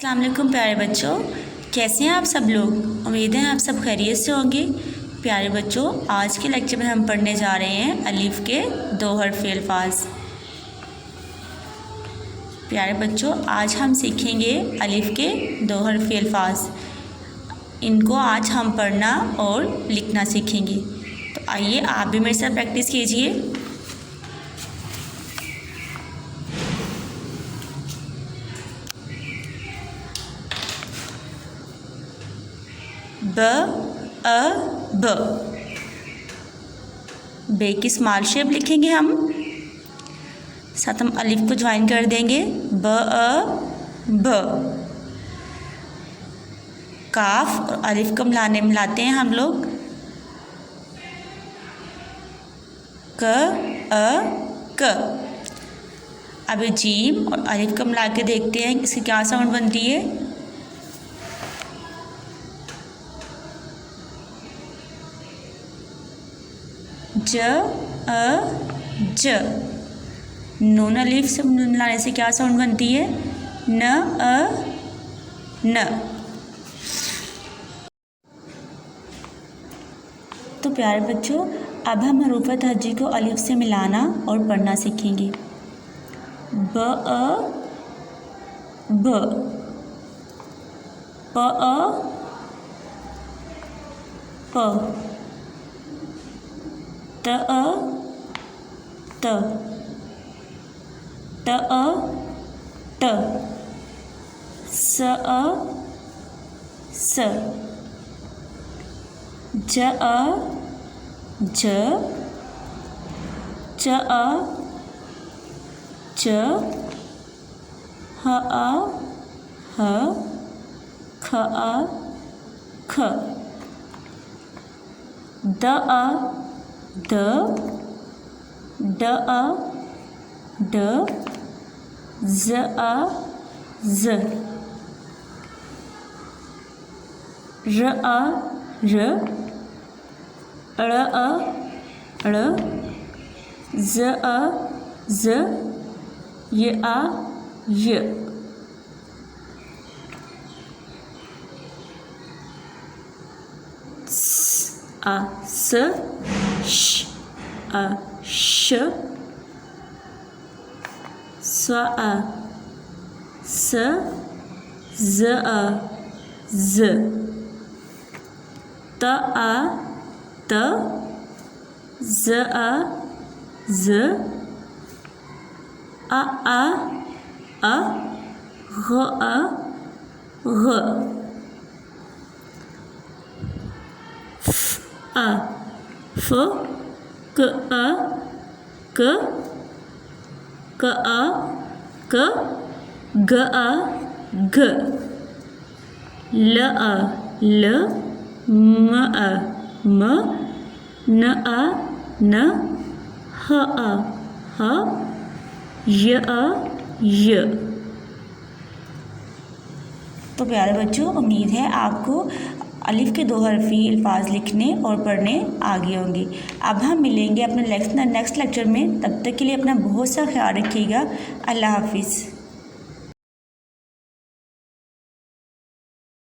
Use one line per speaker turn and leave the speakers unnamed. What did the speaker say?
अस्सलाम वालेकुम प्यारे बच्चों, कैसे हैं आप सब लोग। उम्मीद है आप सब खैरियत से होंगे। प्यारे बच्चों, आज के लेक्चर में हम पढ़ने जा रहे हैं अलिफ के दो हर्फ़ी अल्फाज। प्यारे बच्चों, आज हम सीखेंगे अलिफ के दो हर्फ़ी अल्फाज। इनको आज हम पढ़ना और लिखना सीखेंगे। तो आइए आप भी मेरे साथ प्रैक्टिस कीजिए। ब अ ब, बे की स्मॉल शेप लिखेंगे हम, साथ हम अलिफ को ज्वाइन कर देंगे। ब अ ब। काफ और अलिफ को मिलाते हैं हम लोग। क अ क। अब जीम और अलिफ को मिला के देखते हैं इसकी क्या साउंड बनती है। ज अ ज। नून अलिफ से मिलाने से क्या साउंड बनती है। न अ न। तो प्यारे बच्चों, अब हम हरूफ तहज्जी को अलिफ से मिलाना और पढ़ना सीखेंगे। ब अ ब, प अ प, त अ त, त अ ट, स अ स, ज अ ज, च अ च, ह अ ह, ख अ ख, द अ द, ड अ ड, ज अ ज, र अ र, ड़ अ ड़, ज अ ज, य अ य। स अ स, श अ श, स अ स, ज अ ज, त अ त, ज अ ज, अ अ, घ अ घ, फ अ फ, क अ क, क अ क, ग अ ग, ल अ ल, म अ म, न अ न, ह अ ह, य अ य। तो प्यारे बच्चों, उम्मीद है आपको अलिफ के दो हर्फ़ी अल्फाज लिखने और पढ़ने आ गए होंगे। अब हम मिलेंगे अपने नेक्स्ट लेक्चर में। तब तक के लिए अपना बहुत सा ख्याल रखिएगा। अल्लाह हाफिज़।